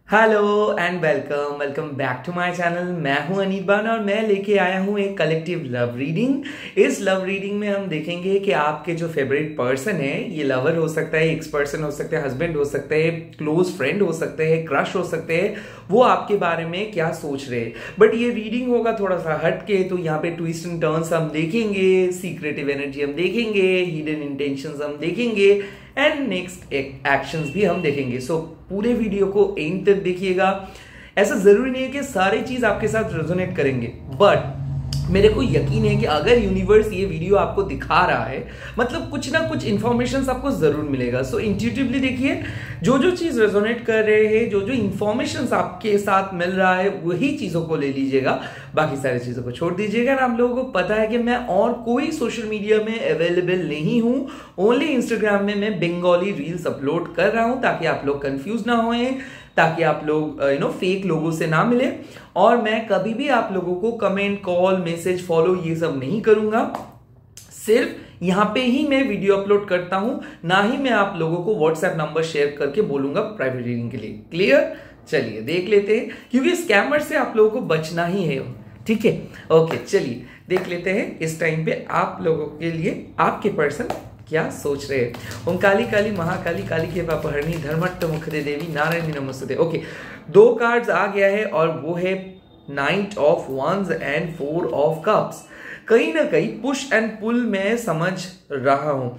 Hello and welcome welcome back to my channel. मैं हूं अनिबान और मैं लेके आया हूं एक कलेक्टिव लव रीडिंग। इस लव रीडिंग में हम देखेंगे कि आपके जो फेवरेट पर्सन है, ये लवर हो सकता है, एक्स पर्सन हो सकता है, हस्बैंड हो सकता है, क्लोज फ्रेंड हो सकते हैं, क्रश हो सकते हैं, वो आपके बारे में क्या सोच रहे हैं। बट ये रीडिंग होगा थोड़ा सा हट के, तो यहाँ पे ट्विस्ट एंड टर्न्स हम देखेंगे, सीक्रेटिव एनर्जी हम देखेंगे, हिडन इंटेंशंस हम देखेंगे एंड नेक्स्ट एक्शंस भी हम देखेंगे। सो पूरे वीडियो को एंड तक देखिएगा। ऐसा जरूरी नहीं है कि सारी चीज आपके साथ रेजोनेट करेंगे, बट मेरे को यकीन है कि अगर यूनिवर्स ये वीडियो आपको दिखा रहा है, मतलब कुछ ना कुछ इंफॉर्मेशन आपको जरूर मिलेगा। सो इंट्यूटिवली देखिए, जो जो चीज रेजोनेट कर रहे हैं, जो जो इंफॉर्मेशन आपके साथ मिल रहा है, वही चीजों को ले लीजिएगा, बाकी सारी चीजों को छोड़ दीजिएगा। आप लोगों को पता है कि मैं और कोई सोशल मीडिया में अवेलेबल नहीं हूं, ओनली इंस्टाग्राम में मैं बंगाली रील्स अपलोड कर रहा हूं, ताकि आप लोग कंफ्यूज ना होए, ताकि आप लोग फेक लोगों से ना मिले। और मैं कभी भी आप लोगों को कमेंट, कॉल, मैसेज, फॉलो ये सब नहीं करूंगा। सिर्फ यहां पे ही मैं वीडियो अपलोड करता हूं, ना ही मैं आप लोगों को व्हाट्सएप नंबर शेयर करके बोलूंगा प्राइवेट रीडिंग के लिए। क्लियर? चलिए देख लेते हैं, क्योंकि स्कैमर से आप लोगों को बचना ही है। ठीक है, ओके, चलिए देख लेते हैं इस टाइम पे आप लोगों के लिए आपके पर्सन क्या सोच रहे हैं। ओम काली काली महाकाली काली के पापहरणी धर्मट्ट मुखदे देवी नारायणी नमस्ते। ओके, दो कार्ड्स आ गया है और वो है knight of wands and four of cups. कहीं ना कहीं पुश एंड पुल में समझ रहा हूं।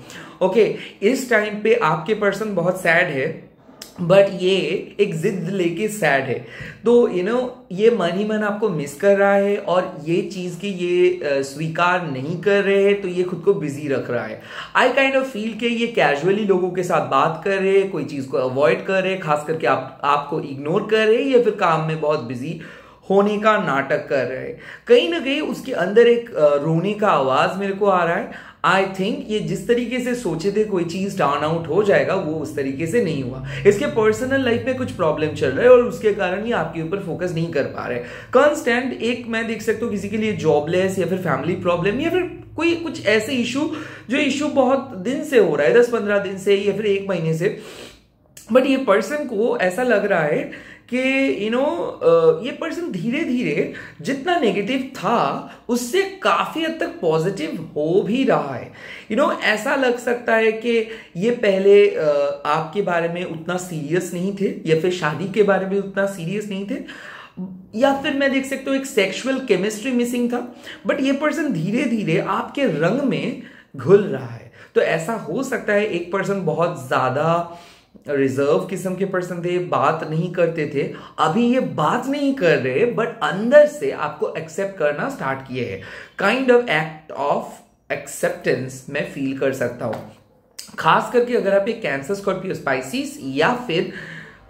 ओके, इस टाइम पे आपके पर्सन बहुत सैड है, बट ये एक जिद लेके सैड है। तो ये मन ही मन आपको मिस कर रहा है, और ये चीज की ये स्वीकार नहीं कर रहे हैं, तो ये खुद को बिजी रख रहा है। आई काइंड ऑफ फील कि ये कैजुअली लोगों के साथ बात कर रहे हैं, कोई चीज को अवॉइड कर रहे हैं, खास करके आपको इग्नोर कर रहे हैं, या फिर काम में बहुत बिजी होने का नाटक कर रहे हैं। कहीं ना कहीं उसके अंदर एक रोने का आवाज मेरे को आ रहा है। आई थिंक ये जिस तरीके से सोचे थे कोई चीज टर्न आउट हो जाएगा, वो उस तरीके से नहीं हुआ। इसके पर्सनल लाइफ में कुछ प्रॉब्लम चल रहा है, और उसके कारण ये आपके ऊपर फोकस नहीं कर पा रहे। कॉन्स्टेंट एक मैं देख सकता हूँ किसी के लिए जॉबलेस, या फिर फैमिली प्रॉब्लम, या फिर कोई कुछ ऐसे इशू, जो इशू बहुत दिन से हो रहा है, 10-15 दिन से, या फिर 1 महीने से। बट ये पर्सन को ऐसा लग रहा है कि ये पर्सन धीरे धीरे जितना नेगेटिव था, उससे काफी हद तक पॉजिटिव हो भी रहा है। ऐसा लग सकता है कि ये पहले आपके बारे में उतना सीरियस नहीं थे, या फिर शादी के बारे में उतना सीरियस नहीं थे, या फिर मैं देख सकता हूँ एक सेक्सुअल केमिस्ट्री मिसिंग था। बट ये पर्सन धीरे धीरे आपके रंग में घुल रहा है। तो ऐसा हो सकता है एक पर्सन बहुत ज्यादा रिजर्व किस्म के पर्सन थे, बात नहीं करते थे, अभी ये बात नहीं कर रहे, बट अंदर से आपको एक्सेप्ट करना स्टार्ट किए हैं। Kind of act of acceptance मैं फील कर सकता हूं। खास करके अगर आप एक कैंसर, स्कॉर्पियो, स्पाइसिस या फिर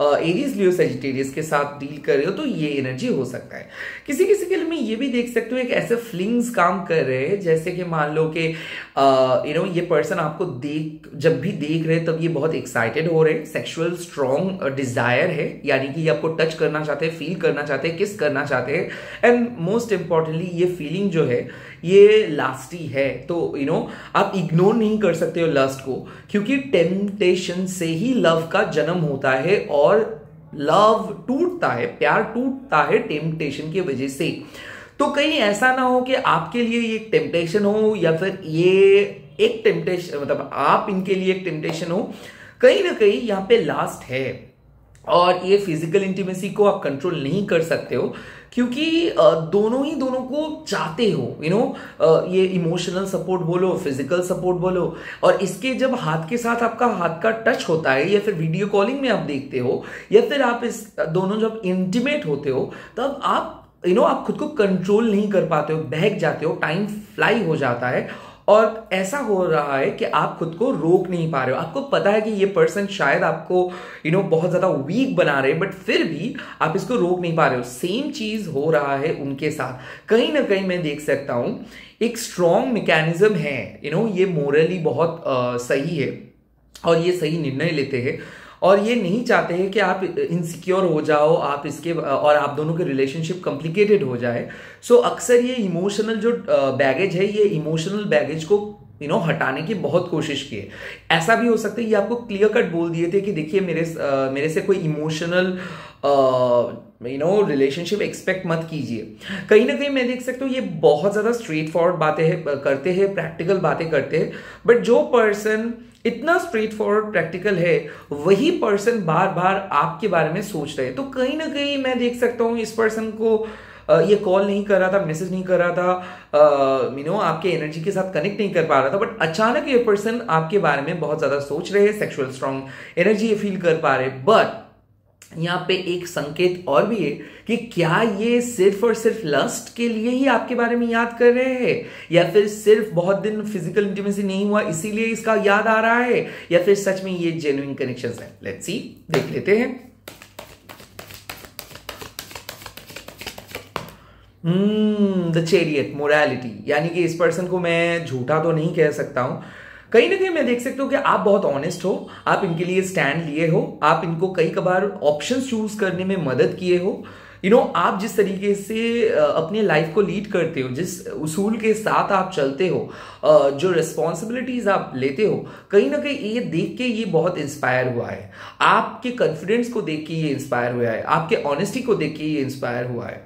एरीज, लियो, सजिटेरियस के साथ डील कर रहे हो, तो ये एनर्जी हो सकता है। किसी किसी के लिए मैं ये भी देख सकते हो एक ऐसे फ्लिंग्स काम कर रहे हैं, जैसे कि मान लो कि ये पर्सन आपको जब भी देख रहे हैं, तब ये बहुत एक्साइटेड हो रहे हैं, सेक्सुअल स्ट्रॉन्ग डिजायर है, यानी कि ये आपको टच करना चाहते हैं, फील करना चाहते हैं, किस करना चाहते हैं। एंड मोस्ट इंपॉर्टेंटली ये फीलिंग जो है ये लास्टी है। तो आप इग्नोर नहीं कर सकते हो लस्ट को, क्योंकि टेम्पटेशन से ही लव का जन्म होता है, और लव टूटता है, प्यार टूटता है टेम्पटेशन की वजह से। तो कहीं ऐसा ना हो कि आपके लिए ये एक टेम्पटेशन हो, या फिर ये एक टेम्पटेशन, मतलब आप इनके लिए एक टेम्पटेशन हो। कहीं ना कहीं यहाँ पे लास्ट है, और ये फिजिकल इंटीमेसी को आप कंट्रोल नहीं कर सकते हो, क्योंकि दोनों को चाहते हो। ये इमोशनल सपोर्ट बोलो, फिजिकल सपोर्ट बोलो, और इसके जब हाथ के साथ आपका हाथ का टच होता है, या फिर वीडियो कॉलिंग में आप देखते हो, या फिर आप इस दोनों जब इंटीमेट होते हो, तब आप आप खुद को कंट्रोल नहीं कर पाते हो, बहक जाते हो, टाइम फ्लाई हो जाता है, और ऐसा हो रहा है कि आप खुद को रोक नहीं पा रहे हो। आपको पता है कि ये पर्सन शायद आपको बहुत ज्यादा वीक बना रहे हैं, बट फिर भी आप इसको रोक नहीं पा रहे हो। सेम चीज हो रहा है उनके साथ। कहीं ना कहीं मैं देख सकता हूं एक स्ट्रॉन्ग मैकेनिज्म है, ये मोरली बहुत सही है, और ये सही निर्णय लेते हैं, और ये नहीं चाहते हैं कि आप इनसिक्योर हो जाओ, आप इसके और आप दोनों के रिलेशनशिप कॉम्प्लिकेटेड हो जाए। सो अक्सर ये इमोशनल जो बैगेज है, ये इमोशनल बैगेज को हटाने की बहुत कोशिश की है। ऐसा भी हो सकता है ये आपको क्लियर कट बोल दिए थे कि देखिए मेरे से कोई इमोशनल रिलेशनशिप एक्सपेक्ट मत कीजिए। कहीं ना कहीं मैं देख सकता हूँ ये बहुत ज्यादा स्ट्रेट फॉरवर्ड बातें करते हैं, प्रैक्टिकल बातें करते हैं, बट जो पर्सन इतना स्ट्रेट फॉरवर्ड प्रैक्टिकल है वही पर्सन बार बार आपके बारे में सोच रहे हैं। तो कहीं ना कहीं मैं देख सकता हूँ इस पर्सन को ये कॉल नहीं कर रहा था, मैसेज नहीं कर रहा था, आपके एनर्जी के साथ कनेक्ट नहीं कर पा रहा था, बट अचानक ये पर्सन आपके बारे में बहुत ज्यादा सोच रहे हैं, सेक्सुअल स्ट्रॉन्ग एनर्जी ये फील कर पा रहे। बट यहाँ पे एक संकेत और भी है कि क्या ये सिर्फ और सिर्फ लस्ट के लिए ही आपके बारे में याद कर रहे हैं, या फिर सिर्फ बहुत दिन फिजिकल इंटीमेसी नहीं हुआ इसीलिए इसका याद आ रहा है, या फिर सच में ये जेन्युइन कनेक्शंस है। लेट्स सी, देख लेते हैं। द चैरियट, मोरालिटी, यानी कि इस पर्सन को मैं झूठा तो नहीं कह सकता हूं। कहीं ना कहीं मैं देख सकता हूं कि आप बहुत ऑनेस्ट हो, आप इनके लिए स्टैंड लिए हो, आप इनको कई कबार ऑप्शन चूज करने में मदद किए हो। आप जिस तरीके से अपने लाइफ को लीड करते हो, जिस उसूल के साथ आप चलते हो, जो रिस्पॉन्सिबिलिटीज आप लेते हो, कहीं ना कहीं ये देख के ये बहुत इंस्पायर हुआ है। आपके कॉन्फिडेंस को देख के ये इंस्पायर हुआ है, आपके ऑनेस्टी को देख के ये इंस्पायर हुआ है।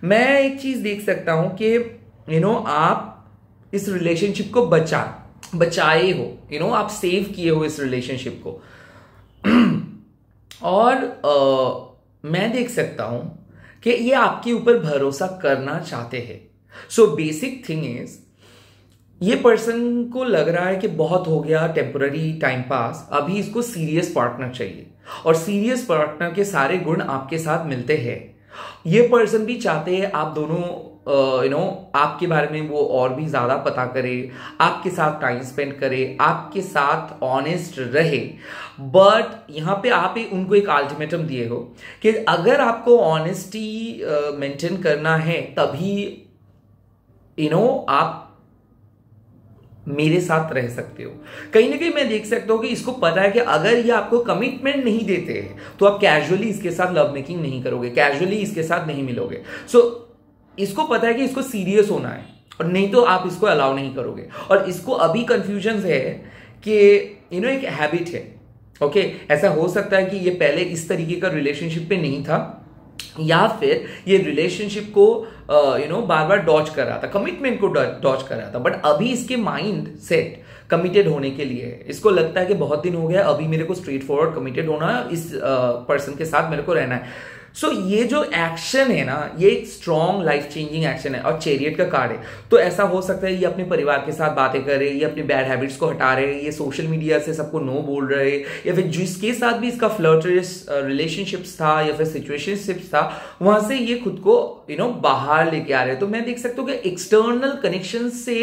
मैं एक चीज देख सकता हूं कि आप इस रिलेशनशिप को बचाए हो, आप सेव किए हो इस रिलेशनशिप को। और मैं देख सकता हूं कि ये आपके ऊपर भरोसा करना चाहते हैं। सो बेसिक थिंग इज, ये पर्सन को लग रहा है कि बहुत हो गया टेम्पररी टाइम पास, अभी इसको सीरियस पार्टनर चाहिए, और सीरियस पार्टनर के सारे गुण आपके साथ मिलते हैं। ये पर्सन भी चाहते हैं आप दोनों आपके बारे में वो और भी ज्यादा पता करे, आपके साथ टाइम स्पेंड करे, आपके साथ ऑनेस्ट रहे। बट यहां पे आप उनको एक अल्टीमेटम दिए हो कि अगर आपको ऑनेस्टी मेंटेन करना है तभी आप मेरे साथ रह सकते हो। कहीं ना कहीं मैं देख सकता हूं कि इसको पता है कि अगर ये आपको कमिटमेंट नहीं देते हैं तो आप कैजुअली इसके साथ लव मेकिंग नहीं करोगे, कैजुअली इसके साथ नहीं मिलोगे। सो इसको पता है कि इसको सीरियस होना है, और नहीं तो आप इसको अलाउ नहीं करोगे। और इसको अभी कंफ्यूजन है कि एक हैबिट है। ओके, ऐसा हो सकता है कि ये पहले इस तरीके का रिलेशनशिप पे नहीं था, या फिर ये रिलेशनशिप को बार बार डॉज कर रहा था, कमिटमेंट को डॉज कर रहा था, बट अभी इसके माइंड सेट कमिटेड होने के लिए है। इसको लगता है कि बहुत दिन हो गया, अभी मेरे को स्ट्रेट फॉरवर्ड कमिटेड होना है, इस पर्सन के साथ मेरे को रहना है। सो ये जो एक्शन है ना, ये एक स्ट्रॉन्ग लाइफ चेंजिंग एक्शन है, और चैरियट का कार्ड है। तो ऐसा हो सकता है ये अपने परिवार के साथ बातें कर रहे, ये अपने बैड हैबिट्स को हटा रहे, ये सोशल मीडिया से सबको नो बोल रहे, या फिर जिसके साथ भी इसका फ्लर्टरस रिलेशनशिप्स था या फिर सिचुएशनशिप्स था, वहां से ये खुद को बाहर लेके आ रहे हैं। तो मैं देख सकता हूँ कि एक्सटर्नल कनेक्शन से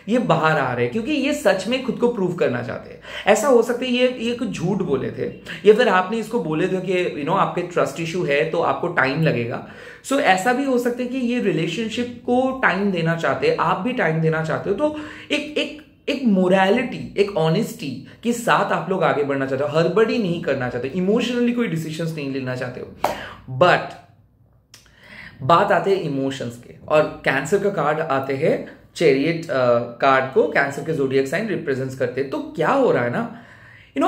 ये बाहर आ रहे हैं, क्योंकि ये सच में खुद को प्रूव करना चाहते हैं। ऐसा हो सकता है ये कुछ झूठ बोले थे, या फिर आपने इसको बोले थे कि आपके ट्रस्ट इशू है तो आपको टाइम लगेगा। सो ऐसा भी हो सकता है कि ये रिलेशनशिप को टाइम देना चाहते हैं, आप भी टाइम देना चाहते हो। तो एक मोरालिटी, एक ऑनेस्टी के साथ आप लोग आगे बढ़ना चाहते हो, हड़बड़ी नहीं करना चाहते, इमोशनली कोई डिसीजंस नहीं लेना चाहते हो। बट बात आते हैं इमोशंस के, और कैंसर का कार्ड आते हैं, चैरियट कार्ड को कैंसर के ज़ोडिएक साइन रिप्रेजेंट करते हैं। तो क्या हो रहा है ना,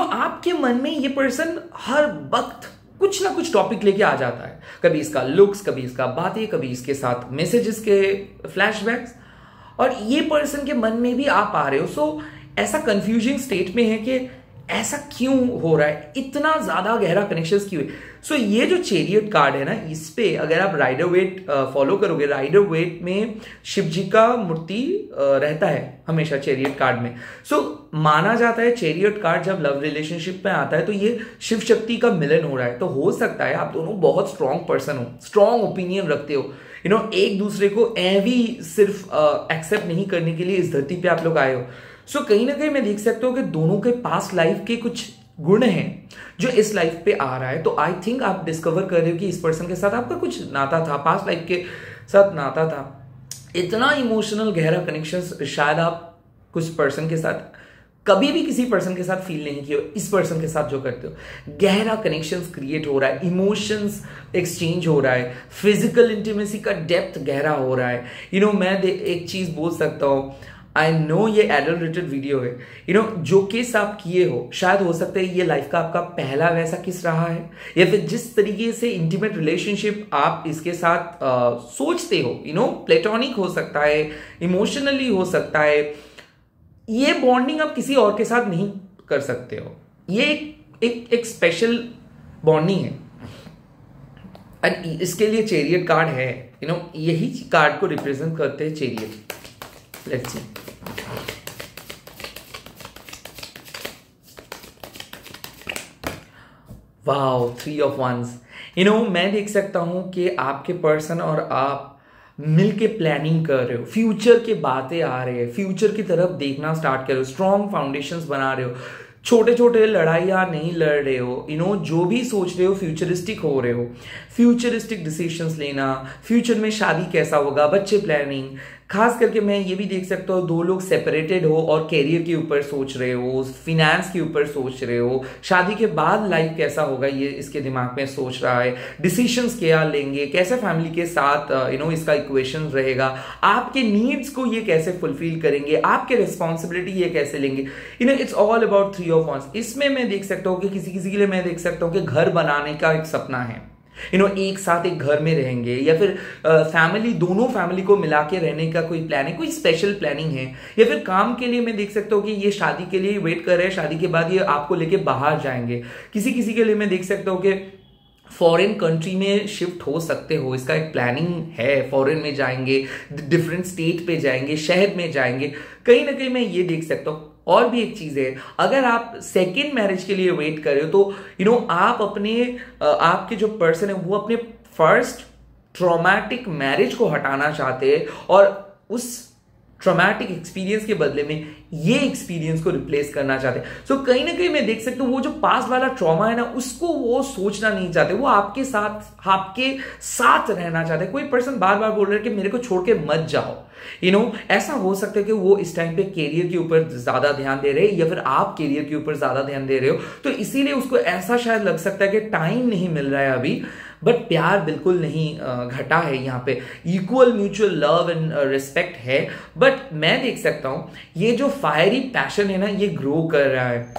आपके मन में ये पर्सन हर वक्त कुछ ना कुछ टॉपिक लेके आ जाता है। कभी इसका लुक्स, कभी इसका बातें, कभी इसके साथ मैसेजेस के फ्लैशबैक्स, और ये पर्सन के मन में भी आप आ रहे हो। सो ऐसा कंफ्यूजिंग स्टेट में है कि ऐसा क्यों हो रहा है, इतना ज्यादा गहरा कनेक्शंस क्यों है। सो ये जो चैरियट कार्ड है ना, इस पे अगर आप राइडर वेट फॉलो करोगे, राइडर वेट में शिव जी का मूर्ति रहता है हमेशा चैरियट कार्ड में। सो माना जाता है चैरियट कार्ड जब लव रिलेशनशिप में आता है तो ये शिव शक्ति का मिलन हो रहा है। तो हो सकता है आप दोनों बहुत स्ट्रॉन्ग पर्सन हो, स्ट्रॉन्ग ओपिनियन रखते हो, एक दूसरे को ऐवी सिर्फ एक्सेप्ट नहीं करने के लिए इस धरती पे आप लोग आए हो। सो कहीं ना कहीं मैं देख सकता हूं कि दोनों के पास लाइफ के कुछ गुण हैं जो इस लाइफ पे आ रहा है। तो आई थिंक आप डिस्कवर कर रहे हो कि इस पर्सन के साथ आपका कुछ नाता था, पास्ट लाइफ के साथ नाता था। इतना इमोशनल गहरा कनेक्शन शायद आप कुछ पर्सन के साथ कभी भी किसी पर्सन के साथ फील नहीं किए, इस पर्सन के साथ जो करते हो गहरा कनेक्शंस क्रिएट हो रहा है, इमोशंस एक्सचेंज हो रहा है, फिजिकल इंटीमेसी का डेप्थ गहरा हो रहा है। मैं एक चीज बोल सकता हूँ, आई नो ये एडल्टेड वीडियो है, जो किस आप किए हो, शायद हो सकता है ये लाइफ का आपका पहला वैसा किस रहा है, या फिर जिस तरीके से इंटीमेट रिलेशनशिप आप इसके साथ सोचते हो, प्लेटोनिक हो सकता है, इमोशनली हो सकता है, ये बॉन्डिंग आप किसी और के साथ नहीं कर सकते हो। ये एक स्पेशल बॉन्डिंग है। एंड इसके लिए चैरियट कार्ड है, यही कार्ड को रिप्रेजेंट करते हैं chariot. Let's see. Wow, 3 of wands. मैं देख सकता हूं कि आपके पर्सन और आप मिलके प्लानिंग कर रहे हो, फ्यूचर के बातें आ रहे हैं, फ्यूचर की तरफ देखना स्टार्ट कर रहे हो, स्ट्रॉन्ग फाउंडेशंस बना रहे हो, छोटे छोटे लड़ाइयाँ नहीं लड़ रहे हो, जो भी सोच रहे हो फ्यूचरिस्टिक हो रहे हो, फ्यूचरिस्टिक डिसीजंस लेना, फ्यूचर में शादी कैसा होगा, बच्चे प्लानिंग। खास करके मैं ये भी देख सकता हूँ 2 लोग सेपरेटेड हो और कैरियर के ऊपर सोच रहे हो, फिनेंस के ऊपर सोच रहे हो, शादी के बाद लाइफ कैसा होगा ये इसके दिमाग में सोच रहा है, डिसीजंस क्या लेंगे, कैसे फैमिली के साथ इसका इक्वेशन रहेगा, आपके नीड्स को ये कैसे फुलफिल करेंगे, आपके रिस्पॉन्सिबिलिटी ये कैसे लेंगे। It's all about 3 of wands. इसमें मैं देख सकता हूँ कि किसी के लिए मैं देख सकता हूँ कि घर बनाने का एक सपना है, एक साथ एक घर में रहेंगे, या फिर फैमिली, दोनों फैमिली को मिला के रहने का कोई प्लान है, कोई स्पेशल प्लानिंग है, या फिर काम के लिए मैं देख सकता हूँ कि ये शादी के लिए वेट कर रहे हैं, शादी के बाद ये आपको लेके बाहर जाएंगे। किसी के लिए मैं देख सकता हूँ कि फॉरेन कंट्री में शिफ्ट हो सकते हो, इसका एक प्लानिंग है, फॉरेन में जाएंगे, डिफरेंट स्टेट पे जाएंगे, शहर में जाएंगे, कहीं ना कहीं मैं ये देख सकता हूँ। और भी एक चीज है, अगर आप सेकेंड मैरिज के लिए वेट कर रहे हो तो आप अपने आपके जो पर्सन है वो अपने फर्स्ट ट्रॉमेटिक मैरिज को हटाना चाहते हैं और उस ट्रॉमेटिक एक्सपीरियंस के बदले में ये एक्सपीरियंस को रिप्लेस करना चाहते हैं। सो कहीं ना कहीं मैं देख सकता हूँ वो जो पास्ट वाला ट्रॉमा है ना, उसको वो सोचना नहीं चाहते, वो आपके साथ रहना चाहते हैं। कोई पर्सन बार बार बोल रहा है कि मेरे को छोड़ के मत जाओ, ऐसा हो सकता है कि वो इस टाइम पे कैरियर के ऊपर ज्यादा ध्यान दे रहे हैं, या फिर आप कैरियर के ऊपर ज्यादा ध्यान दे रहे हो, तो इसीलिए उसको ऐसा शायद लग सकता है कि टाइम नहीं मिल रहा है अभी। बट प्यार बिल्कुल नहीं घटा है, यहाँ पे equal mutual love and respect है। बट मैं देख सकता हूं ये जो फायरी पैशन है ना, ये ग्रो कर रहा है।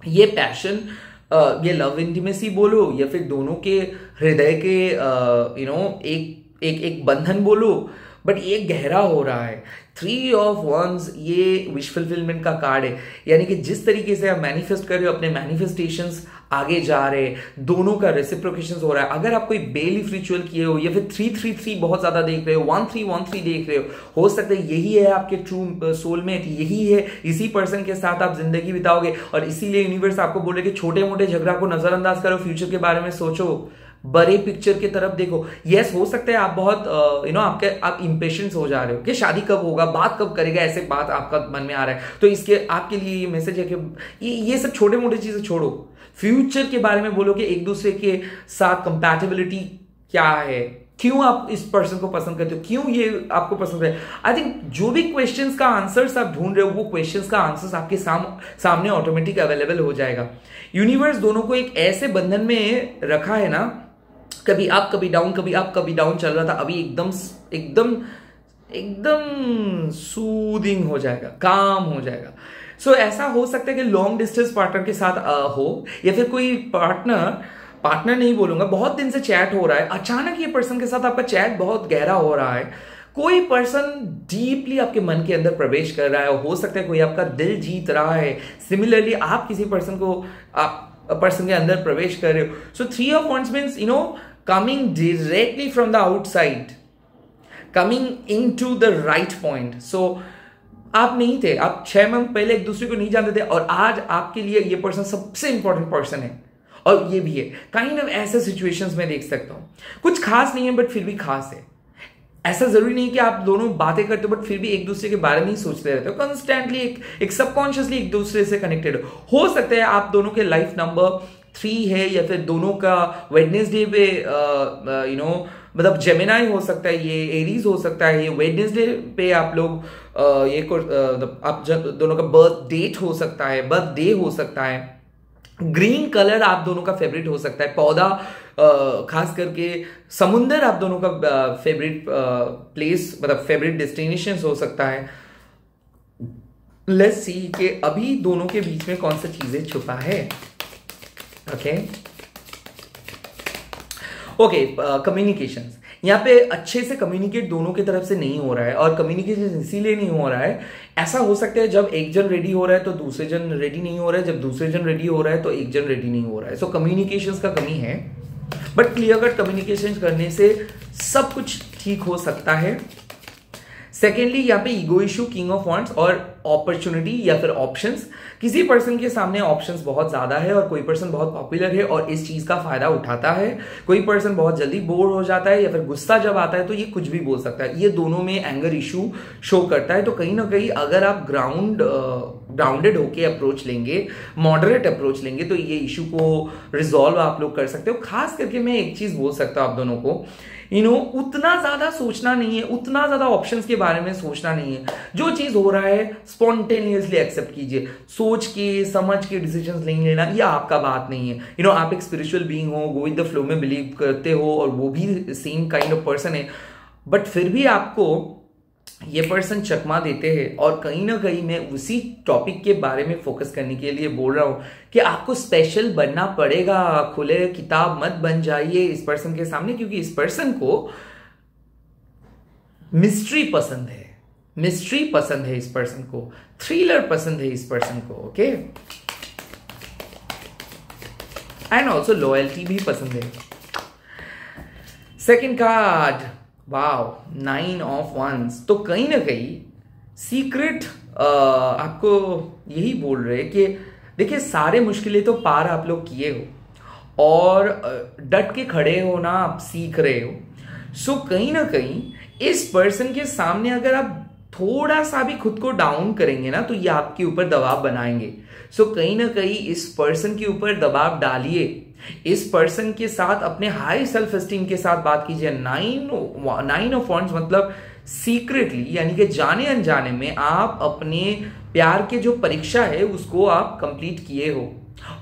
ये पैशन, ये लव इंटीमेसी बोलो या फिर दोनों के हृदय के एक बंधन बोलो, बट ये गहरा हो रहा है। 3 ऑफ वंस ये विश फुलफिलमेंट का कार्ड है, यानी कि जिस तरीके से आप मैनिफेस्ट कर रहे हो, अपने मैनिफेस्टेशंस आगे जा रहे हैं, दोनों का रेसिप्रोकेशन हो रहा है। अगर आप कोई बेलीफ रिचुअल किए हो या फिर 333 बहुत ज्यादा देख रहे हो, 1313 देख रहे हो सकता है यही है आपके ट्रू सोलमेट, यही है, इसी पर्सन के साथ आप जिंदगी बिताओगे। और इसीलिए यूनिवर्स आपको बोल रहे कि छोटे मोटे झगड़ा को नजरअंदाज करो, फ्यूचर के बारे में सोचो, बड़े पिक्चर की तरफ देखो। यस, हो सकता है आप बहुत आप इंपेशेंस हो जा रहे हो कि शादी कब होगा, बात कब करेगा, ऐसे बात आपका मन में आ रहा है। तो इसके आपके लिए ये मैसेज है कि ये सब छोटे मोटे चीजें छोड़ो, फ्यूचर के बारे में बोलो कि एक दूसरे के साथ कंपैटिबिलिटी क्या है, क्यों आप इस पर्सन को पसंद करते हो, क्यों ये आपको पसंद है। आई थिंक जो भी क्वेश्चंस का आंसर्स आप ढूंढ रहे हो, वो क्वेश्चंस का आंसर्स आपके सामने ऑटोमेटिक अवेलेबल हो जाएगा। यूनिवर्स दोनों को एक ऐसे बंधन में रखा है ना, कभी अप कभी डाउन, कभी अप कभी डाउन चल रहा था, अभी एकदम एकदम एकदम सूदिंग हो जाएगा, काम हो जाएगा। सो ऐसा हो सकता है कि लॉन्ग डिस्टेंस पार्टनर के साथ हो, या फिर कोई पार्टनर नहीं बोलूंगा, बहुत दिन से चैट हो रहा है, अचानक ये पर्सन के साथ आपका चैट बहुत गहरा हो रहा है, कोई पर्सन डीपली आपके मन के अंदर प्रवेश कर रहा है, हो सकता है कोई आपका दिल जीत रहा है, सिमिलरली आप किसी पर्सन के अंदर प्रवेश कर रहे हो। So 3 of wands means coming directly from the outside, coming into the right point. So आप नहीं थे, आप 6 मंथ पहले एक दूसरे को नहीं जानते थे, और आज आपके लिए ये पर्सन सबसे इंपॉर्टेंट पर्सन है, और ये भी है। काइंड ऑफ ऐसे सिचुएशंस में देख सकता हूं, कुछ खास नहीं है बट फिर भी खास है। ऐसा जरूरी नहीं कि आप दोनों बातें करते हो बट फिर भी एक दूसरे के बारे में ही सोचते रहते हो, कॉन्स्टेंटली एक सबकॉन्शियसली एक दूसरे से कनेक्टेड हो सकता है। आप दोनों के लाइफ नंबर 3 है, या फिर दोनों का वेडनेसडे पे मतलब जेमिनाई हो सकता है, ये एरीज हो सकता है, ये वेडनेसडे पे आप लोग आप दोनों का बर्थ डेट हो सकता है, बर्थ डे हो सकता है। ग्रीन कलर आप दोनों का फेवरेट हो सकता है, पौधा, खास करके समुंदर आप दोनों का फेवरेट प्लेस मतलब फेवरेट डेस्टिनेशन हो सकता है। लेट्स सी कि अभी दोनों के बीच में कौन सा चीजें छुपा है। ओके ओके, कम्युनिकेशंस यहाँ पे अच्छे से कम्युनिकेट दोनों की तरफ से नहीं हो रहा है, और कम्युनिकेशन इसीलिए नहीं हो रहा है, ऐसा हो सकता है जब एक जन रेडी हो रहा है तो दूसरे जन रेडी नहीं हो रहा है, जब दूसरे जन रेडी हो रहा है तो एक जन रेडी नहीं हो रहा है। सो कम्युनिकेशंस का कमी है, बट क्लियर कट कम्युनिकेशन करने से सब कुछ ठीक हो सकता है। सेकेंडली यहाँ पे ego issue, king of wands और अपॉर्चुनिटी या फिर ऑप्शंस। किसी पर्सन के सामने ऑप्शंस बहुत ज्यादा है और कोई पर्सन बहुत पॉपुलर है और इस चीज का फायदा उठाता है। कोई पर्सन बहुत जल्दी बोर हो जाता है या फिर गुस्सा जब आता है तो ये कुछ भी बोल सकता है। ये दोनों में एंगर इशू शो करता है। तो कहीं ना कहीं अगर आप ग्राउंडेड होके अप्रोच लेंगे, मॉडरेट अप्रोच लेंगे, तो ये इशू को रिजॉल्व आप लोग कर सकते हो। खास करके मैं एक चीज बोल सकता हूं आप दोनों को, उतना ज्यादा सोचना नहीं है, उतना ज्यादा ऑप्शंस के बारे में सोचना नहीं है। जो चीज हो रहा है स्पॉन्टेनियसली एक्सेप्ट कीजिए, सोच के समझ के डिसीजंस नहीं लेना, ये आपका बात नहीं है। आप एक स्पिरिचुअल बीइंग हो, गो विद द फ्लो में बिलीव करते हो और वो भी सेम काइंड ऑफ पर्सन है, बट फिर भी आपको ये पर्सन चकमा देते हैं। और कहीं ना कहीं मैं उसी टॉपिक के बारे में फोकस करने के लिए बोल रहा हूं कि आपको स्पेशल बनना पड़ेगा। खुले किताब मत बन जाइए इस पर्सन के सामने, क्योंकि इस पर्सन को मिस्ट्री पसंद है, मिस्ट्री पसंद है इस पर्सन को, थ्रिलर पसंद है इस पर्सन को। ओके, एंड ऑल्सो लॉयल्टी भी पसंद है। Second card, wow, 9 of wands. तो कहीं ना कहीं सीक्रेट आपको यही बोल रहे कि देखिए सारे मुश्किलें तो पार आप लोग किए हो और डट के खड़े हो ना, आप सीख रहे हो। सो कहीं ना कहीं इस पर्सन के सामने अगर आप थोड़ा सा भी खुद को डाउन करेंगे ना तो ये आपके ऊपर दबाव बनाएंगे। सो कहीं ना कहीं इस पर्सन के ऊपर दबाव डालिए, इस पर्सन के साथ अपने हाई सेल्फ एस्टीम के साथ बात कीजिए। 9 ऑफ वॉन्ड्स मतलब सीक्रेटली, यानी कि जाने अनजाने में आप अपने प्यार के जो परीक्षा है उसको आप कंप्लीट किए हो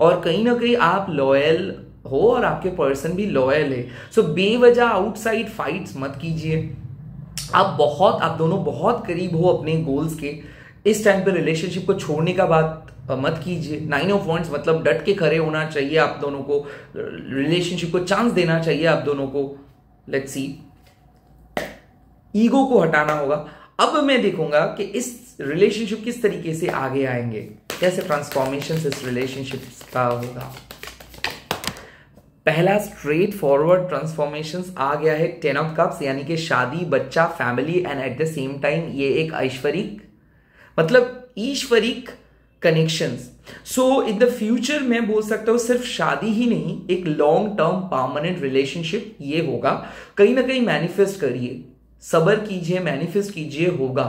और कहीं ना कहीं आप लॉयल हो और आपके पर्सन भी लॉयल है। सो बेवजह आउटसाइड फाइट्स मत कीजिए। आप दोनों बहुत करीब हो अपने गोल्स के। इस टाइम पे रिलेशनशिप को छोड़ने का बात मत कीजिए। 9 ऑफ वॉन्ड्स मतलब डट के खड़े होना चाहिए आप दोनों को, रिलेशनशिप को चांस देना चाहिए आप दोनों को। लेट्स सी, ईगो को हटाना होगा। अब मैं देखूंगा कि इस रिलेशनशिप किस तरीके से आगे आएंगे, कैसे ट्रांसफॉर्मेशन इस रिलेशनशिप का होगा। पहला स्ट्रेट फॉरवर्ड ट्रांसफॉर्मेशन आ गया है 10 ऑफ कप्स, यानी कि शादी, बच्चा, family and at the same time ये एक ऐश्वरिक मतलब ईश्वरिक connections. So in the future मैं बोल सकता हूं सिर्फ शादी ही नहीं, एक लॉन्ग टर्म परमानेंट रिलेशनशिप ये होगा। कहीं ना कहीं मैनिफेस्ट करिए, सब्र कीजिए, मैनिफेस्ट कीजिए, होगा।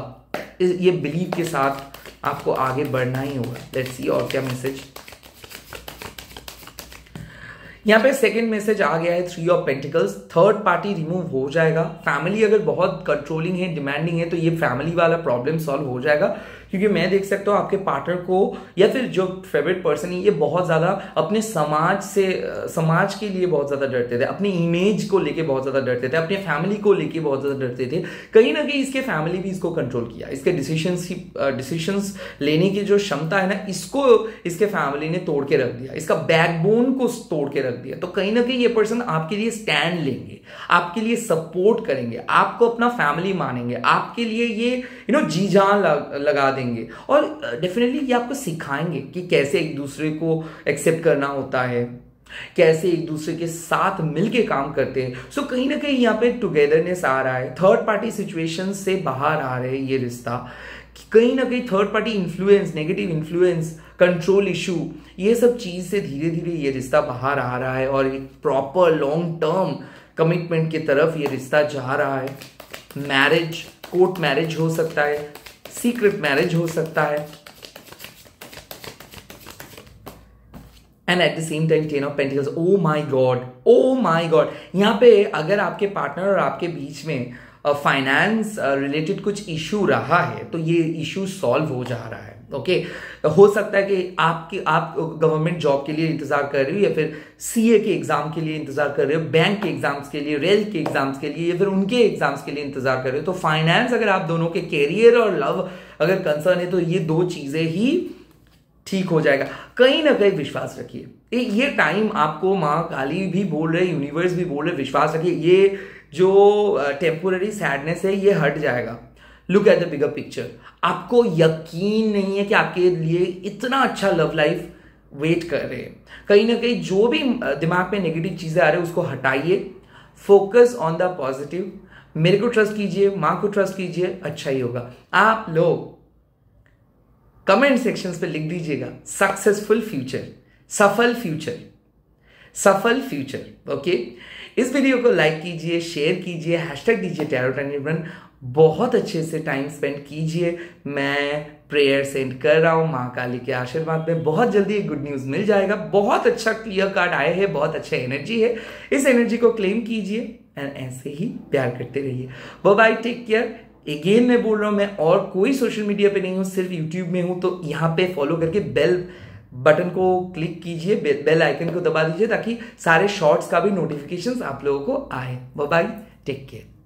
ये बिलीव के साथ आपको आगे बढ़ना ही होगा। लेट्स सी और क्या मैसेज यहाँ पे। सेकंड मैसेज आ गया है 3 of pentacles. Third party remove हो जाएगा। फैमिली अगर बहुत कंट्रोलिंग है, डिमांडिंग है, तो ये फैमिली वाला प्रॉब्लम सॉल्व हो जाएगा। क्योंकि मैं देख सकता हूं आपके पार्टनर को या फिर जो फेवरेट पर्सन है ये बहुत ज्यादा अपने समाज के लिए बहुत ज्यादा डरते थे, अपनी इमेज को लेके बहुत ज्यादा डरते थे, अपने फैमिली को लेके बहुत ज्यादा डरते थे। कहीं ना कहीं इसके फैमिली भी इसको कंट्रोल किया। इसके डिसीजंस लेने की जो क्षमता है ना, इसको इसके फैमिली ने तोड़ के रख दिया, इसका बैकबोन को तोड़ के रख दिया। तो कहीं ना कहीं ये पर्सन आपके लिए स्टैंड लेंगे, आपके लिए सपोर्ट करेंगे, आपको अपना फैमिली मानेंगे, आपके लिए ये जी जान लगा देंगे और डेफिनेटली ये आपको सिखाएंगे कि कैसे एक दूसरे को एक्सेप्ट करना होता है, कैसे एक दूसरे के साथ मिलके काम करते हैं। सो कहीं ना कहीं यहाँ पे टुगेदरनेस आ रहा है। थर्ड पार्टी सिचुएशन से बाहर आ रहे हैं ये रिश्ता। कहीं ना कहीं third party influence, negative influence, control issue, ये सब चीज से धीरे धीरे ये रिश्ता बाहर आ रहा है और एक प्रॉपर लॉन्ग टर्म कमिटमेंट की तरफ ये रिश्ता जा रहा है। मैरिज, कोर्ट मैरिज हो सकता है, सीक्रेट मैरिज हो सकता है, and at the same time 10 of pentacles. Oh my God, यहाँ पे अगर आपके पार्टनर और आपके बीच में फाइनेंस रिलेटेड कुछ इशू रहा है तो ये इशू सॉल्व हो जा रहा है। ओके हो सकता है कि आप गवर्नमेंट जॉब के लिए इंतजार कर रहे हो, या फिर सीए के एग्जाम के लिए इंतजार कर रहे हो, बैंक के एग्जाम्स के लिए, रेल के एग्जाम्स के लिए, या फिर उनके एग्जाम्स के लिए इंतजार कर रहे हो। तो फाइनेंस, अगर आप दोनों के कैरियर और लव अगर कंसर्न है, तो ये दो चीजें ही ठीक हो जाएगा। कहीं ना कहीं विश्वास रखिए, ये टाइम आपको माँ काली भी बोल रहे, यूनिवर्स भी बोल रहे, विश्वास रखिए, ये जो टेम्पोररी सैडनेस है ये हट जाएगा। Look at the bigger picture. आपको यकीन नहीं है कि आपके लिए इतना अच्छा लव लाइफ वेट कर रहे हैं। कहीं ना कहीं जो भी दिमाग में नेगेटिव चीजें आ रही है उसको हटाइए, फोकस ऑन द पॉजिटिव। मेरे को ट्रस्ट कीजिए, माँ को ट्रस्ट कीजिए, अच्छा ही होगा। आप लोग कमेंट सेक्शंस पे लिख दीजिएगा सक्सेसफुल फ्यूचर, सफल फ्यूचर, सफल फ्यूचर। ओके, इस वीडियो को लाइक कीजिए, शेयर कीजिए, हैशटैग दीजिए टैरोट एंड निबन। बहुत अच्छे से टाइम स्पेंड कीजिए। मैं प्रेयर सेंड कर रहा हूं माँ काली के आशीर्वाद में। बहुत जल्दी एक गुड न्यूज मिल जाएगा। बहुत अच्छा क्लियर कार्ड आए हैं, बहुत अच्छा एनर्जी है। इस एनर्जी को क्लेम कीजिए एंड ऐसे ही प्यार करते रहिए। Bye bye, take care. Again मैं बोल रहा हूं, मैं और कोई सोशल मीडिया पे नहीं हूं, सिर्फ यूट्यूब में हूं। तो यहां पे फॉलो करके बेल बटन को क्लिक कीजिए, बेल आइकन को दबा दीजिए, ताकि सारे शॉर्ट्स का भी नोटिफिकेशंस आप लोगों को आए। Bye bye, take care.